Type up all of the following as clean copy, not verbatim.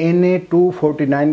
NA-249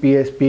PSP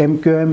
MQM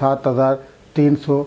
7,300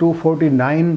249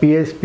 PSP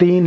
3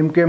MQM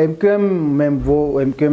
MQM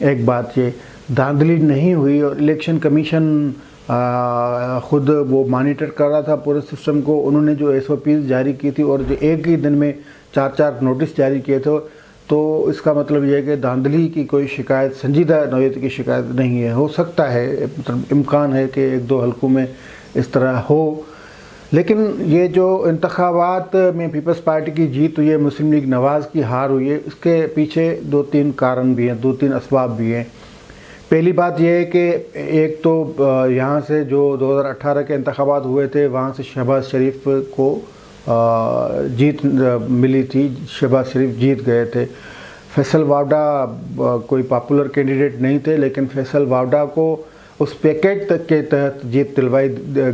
ایک بات یہ دھاندلی نہیں ہوئی، اور الیکشن کمیشن خود وہ مانیٹر کر رہا تھا پورے سسٹم کو. انہوں نے جو SOPs جاری کی تھی اور جو ایک ہی دن میں 4 نوٹس جاری کیے تھے، تو اس کا مطلب یہ ہے کہ دھاندلی کی کوئی شکایت، سنجیدہ نوعیت کی شکایت نہیں ہے. ہو سکتا ہے، مطلب امکان ہے کہ 1-2 حلقوں میں اس طرح ہو، لیکن یہ جو انتخابات میں پیپلز پارٹی کی جیت ہوئی ہے، مسلم لیگ نواز کی ہار ہوئی ہے، اس کے پیچھے 2-3 کارن بھی ہیں، 2-3 اسباب بھی ہیں. پہلی بات یہ ہے کہ ایک تو یہاں سے جو 2018 کے انتخابات ہوئے تھے، وہاں سے شہباز شریف کو جیت ملی تھی. شہباز شریف جیت گئے تھے. فیصل وارڈا کوئی پاپولر کینڈیڈیٹ نہیں تھے، لیکن فیصل وارڈا کو اس پیکیج کے تحت جیت دلوائی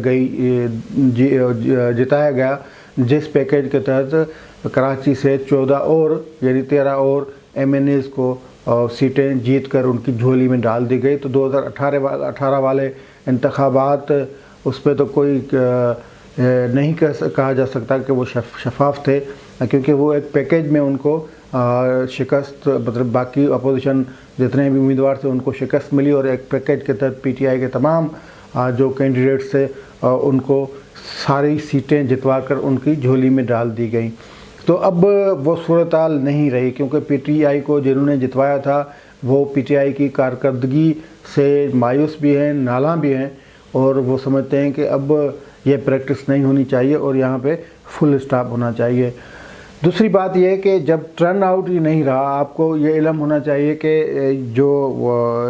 گئی، جتایا گیا، جس پیکیج کے تحت کراچی سے 14 اور یعنی 13 اور MNAs کو سیٹیں جیت کر ان کی جھولی میں ڈال دی گئی. تو 2018 والے انتخابات، اس پہ تو کوئی نہیں کہا جا سکتا کہ وہ شفاف تھے، کیونکہ وہ ایک پیکیج میں ان کو شکست، مطلب باقی اپوزیشن جتنے بھی امیدوار تھے ان کو شکست ملی، اور ایک پیکیج کے تحت PTI کے تمام جو کینڈیڈیٹس تھے ان کو ساری سیٹیں جتوا کر ان کی جھولی میں ڈال دی گئیں. تو اب وہ صورتحال نہیں رہی، کیونکہ PTI کو جنہوں نے جتوایا تھا وہ PTI کی کارکردگی سے مایوس بھی ہیں، نالاں بھی ہیں، اور وہ سمجھتے ہیں کہ اب یہ پریکٹس نہیں ہونی چاہیے اور یہاں پہ فل اسٹاپ ہونا چاہیے. دوسری بات یہ ہے کہ جب ٹرن آؤٹ ہی نہیں رہا، آپ کو یہ علم ہونا چاہیے کہ جو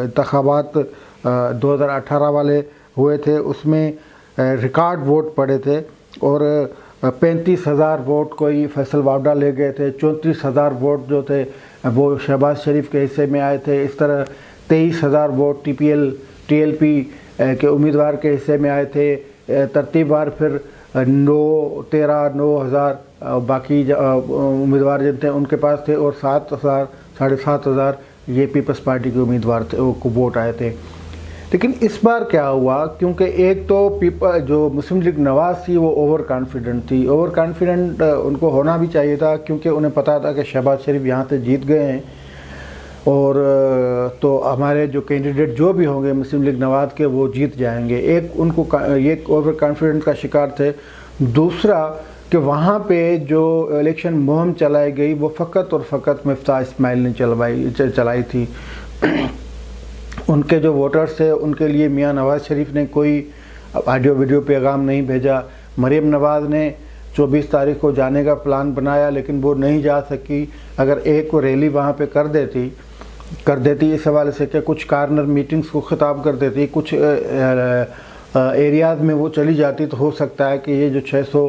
انتخابات 2018 والے ہوئے تھے اس میں ریکارڈ ووٹ پڑے تھے، اور 35,000 ووٹ کوئی فیصل وارڈا لے گئے تھے، 34,000 ووٹ جو تھے وہ شہباز شریف کے حصے میں آئے تھے. اس طرح 23,000 ووٹ TLP کے امیدوار کے حصے میں آئے تھے. ترتیب وار پھر 9,000 باقی امیدوار جن تھے ان کے پاس تھے، اور 7,000 یہ پیپلز پارٹی کے امیدوار تھے کو ووٹ آئے تھے. لیکن اس بار کیا ہوا، کیونکہ ایک تو جو مسلم لیگ نواز تھی وہ اوور کانفیڈنٹ تھی. اوور کانفیڈنٹ ان کو ہونا بھی چاہیے تھا، کیونکہ انہیں پتا تھا کہ شہباز شریف یہاں سے جیت گئے ہیں، اور تو ہمارے جو کینڈیڈیٹ جو بھی ہوں گے مسلم لیگ نواز کے وہ جیت جائیں گے. ایک ان کو یہ اوور کانفیڈنٹ کا شکار تھے. دوسرا کہ وہاں پہ جو الیکشن مہم چلائی گئی وہ فقط اور فقط مفتاح اسماعیل نے چلائی تھی. ان کے جو ووٹرز تھے ان کے لیے میاں نواز شریف نے کوئی آڈیو ویڈیو پیغام نہیں بھیجا. مریم نواز نے 24 تاریخ کو جانے کا پلان بنایا، لیکن وہ نہیں جا سکی. اگر ایک کو ریلی وہاں پہ کر دیتی اس حوالے سے کہ کچھ کارنر میٹنگز کو خطاب کر دیتی، کچھ ایریاز میں وہ چلی جاتی، تو ہو سکتا ہے کہ یہ جو 600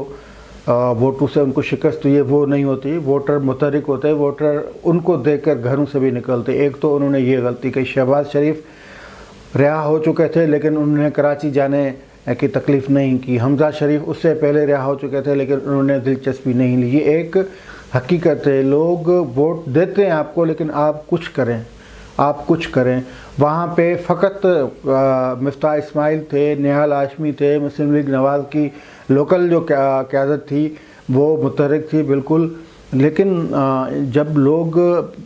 ووٹوں سے ان کو شکست ہوئی ہے وہ نہیں ہوتی. ووٹر متحرک ہوتے، ووٹر ان کو دیکھ کر گھروں سے بھی نکلتے. ایک تو انہوں نے یہ غلطی کی، شہباز شریف رہا ہو چکے تھے لیکن انہوں نے کراچی جانے کی تکلیف نہیں کی. حمزہ شریف اس سے پہلے رہا ہو چکے تھے لیکن انہوں نے دلچسپی نہیں لی. یہ ایک حقیقت ہے، لوگ ووٹ دیتے ہیں آپ کو، لیکن آپ کچھ کریں. وہاں پہ فقط مفتاح اسماعیل تھے، نہال ہاشمی تھے، مسلم لیگ نواز کی لوکل جو قیادت تھی وہ متحرک تھی بالکل. لیکن جب لوگ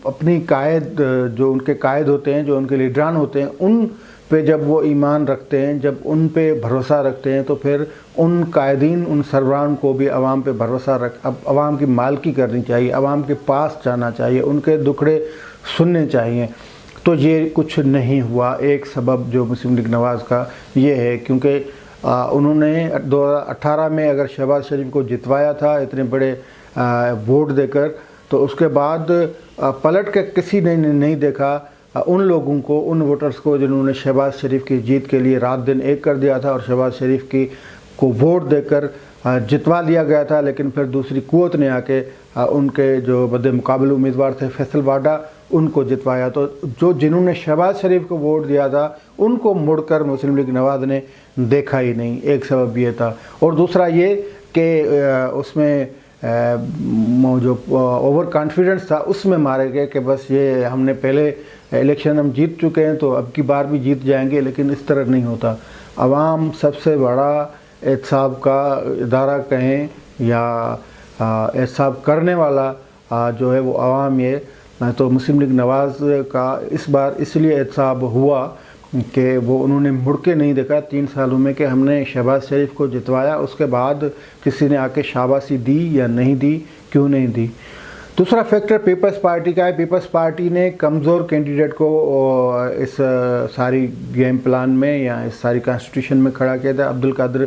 اپنی قائد، جو ان کے قائد ہوتے ہیں، جو ان کے لیڈران ہوتے ہیں، ان پہ جب وہ ایمان رکھتے ہیں، جب ان پہ بھروسہ رکھتے ہیں، تو پھر ان قائدین، ان سربراہان کو بھی عوام پہ بھروسہ اب عوام کی مالکی کرنی چاہیے، عوام کے پاس جانا چاہیے، ان کے دکھڑے سننے چاہیے. تو یہ کچھ نہیں ہوا. ایک سبب جو مسلم لیگ نواز کا یہ ہے، کیونکہ انہوں نے 2018 میں اگر شہباز شریف کو جتوایا تھا اتنے بڑے ووٹ دے کر، تو اس کے بعد پلٹ کے کسی نے نہیں دیکھا ان لوگوں کو، ان ووٹرز کو جنہوں نے شہباز شریف کی جیت کے لیے رات دن ایک کر دیا تھا اور شہباز شریف کو ووٹ دے کر جتوا دیا گیا تھا. لیکن پھر دوسری قوت نے آ کے ان کے جو مد مقابل امیدوار تھے فیصل وارڈا، ان کو جتوایا. تو جنہوں نے شہباز شریف کو ووٹ دیا تھا ان کو مڑ کر مسلم لیگ نواز نے دیکھا ہی نہیں. ایک سبب یہ تھا. اور دوسرا یہ کہ اس میں جو اوور کانفیڈنس تھا اس میں مارے گئے کہ بس یہ ہم نے پہلے الیکشن ہم جیت چکے ہیں تو اب کی بار بھی جیت جائیں گے. لیکن اس طرح نہیں ہوتا. عوام سب سے بڑا احتساب کا ادارہ کہیں یا احتساب کرنے والا جو ہے وہ عوام یہ تو مسلم لیگ نواز کا اس بار اس لیے احتساب ہوا کہ وہ انہوں نے مڑ کے نہیں دیکھا 3 سالوں میں کہ ہم نے شہباز شریف کو جتوایا، اس کے بعد کسی نے آ کے شاباشی دی یا نہیں دی، کیوں نہیں دی۔ دوسرا فیکٹر پیپلز پارٹی کا ہے۔ پیپلز پارٹی نے کمزور کینڈیڈیٹ کو اس ساری گیم پلان میں یا اس ساری کانسٹیٹیوشن میں کھڑا کیا تھا۔ عبدالقادر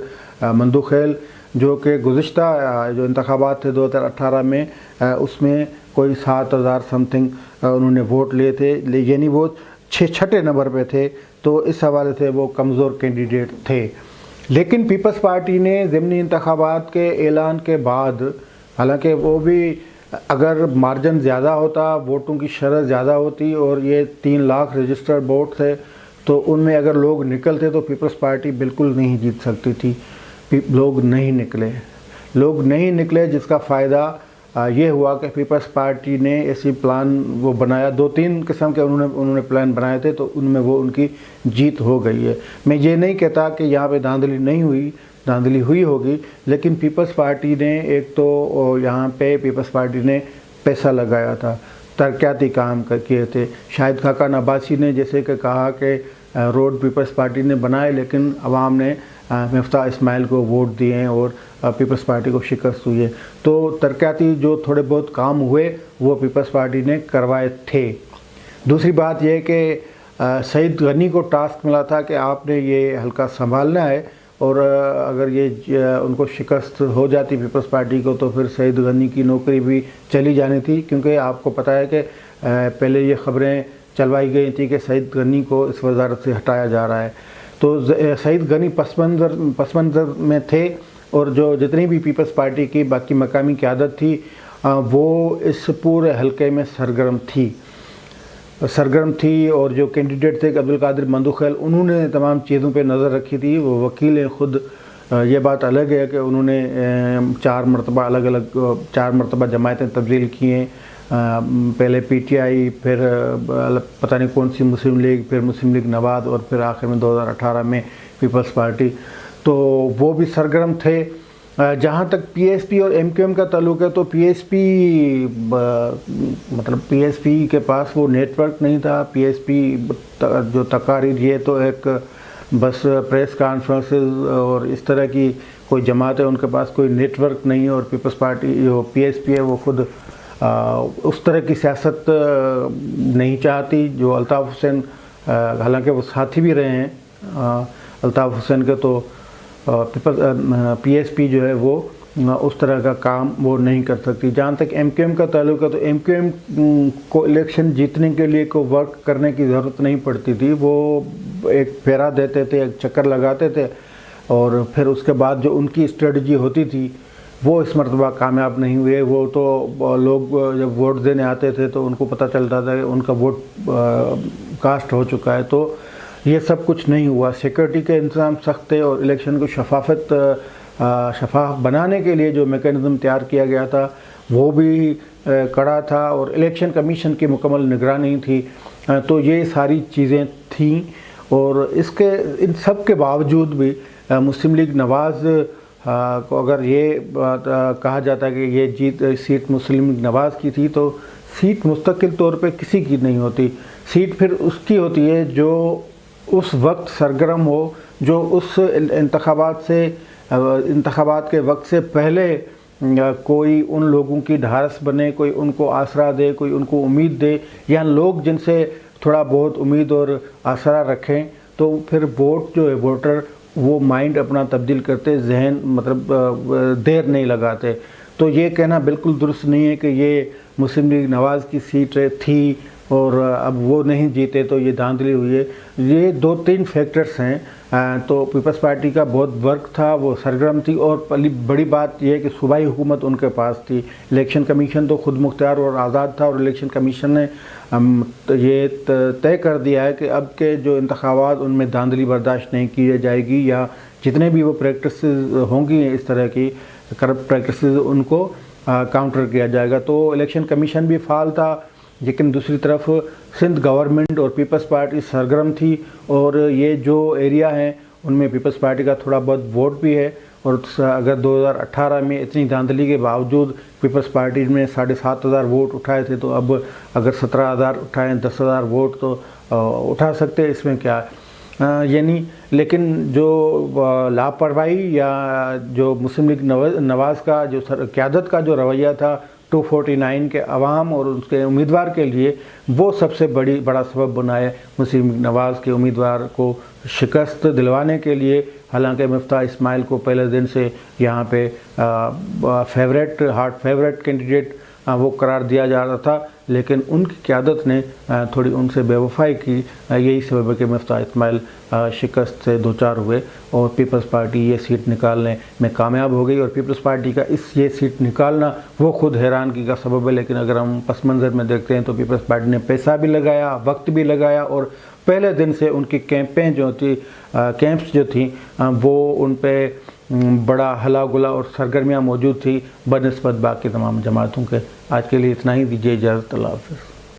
مندوخیل جو کہ گزشتہ جو انتخابات تھے 2018 میں اس میں کوئی 7,000 سم تھنگ انہوں نے ووٹ لیے تھے، یعنی وہ چھٹے نمبر پہ تھے، تو اس حوالے سے وہ کمزور کینڈیڈیٹ تھے۔ لیکن پیپلز پارٹی نے ضمنی انتخابات کے اعلان کے بعد، حالانکہ وہ بھی اگر مارجن زیادہ ہوتا، ووٹوں کی شرح زیادہ ہوتی اور یہ 3 لاکھ رجسٹرڈ ووٹ تھے تو ان میں اگر لوگ نکلتے تو پیپلز پارٹی بالکل نہیں جیت سکتی تھی۔ لوگ نہیں نکلے جس کا فائدہ یہ ہوا کہ پیپلز پارٹی نے ایسی پلان وہ بنایا، 2-3 قسم کے انہوں نے پلان بنائے تھے، تو ان میں وہ ان کی جیت ہو گئی ہے۔ میں یہ نہیں کہتا کہ یہاں پہ دھاندلی نہیں ہوئی، دھاندلی ہوئی ہوگی، لیکن پیپلز پارٹی نے ایک تو یہاں پہ پیپلز پارٹی نے پیسہ لگایا تھا، ترقیاتی کام کیے تھے۔ شاہد خاقان عباسی نے جیسے کہ کہا کہ روڈ پیپلز پارٹی نے بنائے، لیکن عوام نے مفتاح اسماعیل کو ووٹ دیے ہیں اور پیپلز پارٹی کو شکست ہوئی ہے۔ تو ترقیاتی جو تھوڑے بہت کام ہوئے وہ پیپلز پارٹی نے کروائے تھے۔ دوسری بات یہ کہ سعید غنی کو ٹاسک ملا تھا کہ آپ نے یہ حلقہ سنبھالنا ہے، اور اگر یہ ان کو شکست ہو جاتی پیپلز پارٹی کو تو پھر سعید غنی کی نوکری بھی چلی جانی تھی، کیونکہ آپ کو پتہ ہے کہ پہلے یہ خبریں چلوائی گئی تھی کہ سعید غنی کو اس وزارت سے ہٹایا جا رہا ہے۔ تو سعید غنی پس منظر میں تھے، اور جو جتنی بھی پیپلز پارٹی کی باقی مقامی قیادت تھی وہ اس پورے حلقے میں سرگرم تھی، اور جو کینڈیڈیٹ تھے عبدالقادر مندوخیل انہوں نے تمام چیزوں پہ نظر رکھی تھی، وہ وکیل ہیں خود۔ یہ بات الگ ہے کہ انہوں نے 4 مرتبہ جماعتیں تبدیل کی ہیں، پہلے پی ٹی آئی، پھر پتہ نہیں کون سی مسلم لیگ، پھر مسلم لیگ نواز، اور پھر آخر میں 2018 میں پیپلز پارٹی، تو وہ بھی سرگرم تھے۔ جہاں تک پی ایس پی اور ایم کیو ایم کا تعلق ہے تو پی ایس پی کے پاس وہ نیٹ ورک نہیں تھا۔ پی ایس پی جو تقاریر یہ تو ایک بس پریس کانفرنسز اور اس طرح کی کوئی جماعت ہے، ان کے پاس کوئی نیٹ ورک نہیں ہے، اور پیپلز پارٹی جو پی ایس پی ہے وہ خود اس طرح کی سیاست نہیں چاہتی جو الطاف حسین، حالانکہ وہ ساتھی بھی رہے ہیں الطاف حسین کے، تو پی ایس پی جو ہے وہ اس طرح کا کام وہ نہیں کر سکتی۔ جہاں تک ایم کیو ایم کا تعلق ہے تو ایم کیو ایم کو الیکشن جیتنے کے لیے کوئی ورک کرنے کی ضرورت نہیں پڑتی تھی، وہ ایک پھیرا دیتے تھے، ایک چکر لگاتے تھے، اور پھر اس کے بعد جو ان کی اسٹریٹجی ہوتی تھی وہ اس مرتبہ کامیاب نہیں ہوئے۔ وہ تو لوگ جب ووٹ دینے آتے تھے تو ان کو پتہ چلتا تھا کہ ان کا ووٹ کاسٹ ہو چکا ہے، تو یہ سب کچھ نہیں ہوا۔ سیکورٹی کے انتظام سخت تھے، اور الیکشن کو شفاف بنانے کے لیے جو میکینزم تیار کیا گیا تھا وہ بھی کڑا تھا، اور الیکشن کمیشن کی مکمل نگرانی تھی، تو یہ ساری چیزیں تھیں۔ اور ان سب کے باوجود بھی مسلم لیگ نواز کو اگر یہ کہا جاتا ہے کہ یہ سیٹ مسلم لیگ نواز کی تھی، تو سیٹ مستقل طور پہ کسی کی نہیں ہوتی، سیٹ پھر اس کی ہوتی ہے جو اس وقت سرگرم ہو، جو اس انتخابات کے وقت سے پہلے کوئی ان لوگوں کی ڈھارس بنے، کوئی ان کو آسرا دے، کوئی ان کو امید دے، یا لوگ جن سے تھوڑا بہت امید اور آسرا رکھیں، تو پھر ووٹ جو ہے ووٹر وہ مائنڈ اپنا تبدیل کرتے، ذہن دیر نہیں لگاتے۔ تو یہ کہنا بالکل درست نہیں ہے کہ یہ مسلم لیگ نواز کی سیٹ تھی اور اب وہ نہیں جیتے تو یہ دھاندلی ہوئی ہے۔ یہ 2-3 فیکٹرز ہیں۔ تو پیپلز پارٹی کا بہت ورک تھا، وہ سرگرم تھی، اور بڑی بات یہ ہے کہ صوبائی حکومت ان کے پاس تھی۔ الیکشن کمیشن تو خود مختار اور آزاد تھا، اور الیکشن کمیشن نے یہ طے کر دیا ہے کہ اب کے جو انتخابات ان میں دھاندلی برداشت نہیں کی جائے گی، یا جتنے بھی وہ پریکٹسز ہوں گی اس طرح کی کرپٹ پریکٹسز ان کو کاؤنٹر کیا جائے گا۔ تو الیکشن کمیشن بھی فعال تھا، لیکن دوسری طرف سندھ گورنمنٹ اور پیپلز پارٹی سرگرم تھی، اور یہ جو ایریا ہیں ان میں پیپلز پارٹی کا تھوڑا بہت ووٹ بھی ہے، اور اگر 2018 میں اتنی دھاندلی کے باوجود پیپلز پارٹی نے 7,500 ووٹ اٹھائے تھے، تو اب اگر 17,000 اٹھائیں، 10,000 ووٹ تو اٹھا سکتے، اس میں کیا ہے؟ یعنی لیکن جو لاپرواہی یا جو مسلم لیگ نواز کا جو قیادت کا جو رویہ تھا 249 کے عوام اور اس کے امیدوار کے لیے، وہ سب سے بڑا سبب بنا ہے مسلم لیگ نواز کے امیدوار کو شکست دلوانے کے لیے۔ حالانکہ مفتاح اسماعیل کو پہلے دن سے یہاں پہ ہارڈ فیوریٹ کینڈیڈیٹ وہ قرار دیا جا رہا تھا، لیکن ان کی قیادت نے تھوڑی ان سے بے وفائی کی، یہی سبب ہے کہ مفتاح اسماعیل شکست سے دوچار ہوئے اور پیپلز پارٹی یہ سیٹ نکالنے میں کامیاب ہو گئی۔ اور پیپلز پارٹی کا یہ سیٹ نکالنا وہ خود حیرانگی کا سبب ہے، لیکن اگر ہم پس منظر میں دیکھتے ہیں تو پیپلز پارٹی نے پیسہ بھی لگایا، وقت بھی لگایا، اور پہلے دن سے ان کی کیمپس جو تھیں وہ ان پہ بڑا ہلا گلا اور سرگرمیاں موجود تھی بنسبت باقی تمام جماعتوں کے۔ آج کے لیے اتنا ہی، دیجیے اجازت، اللہ حافظ۔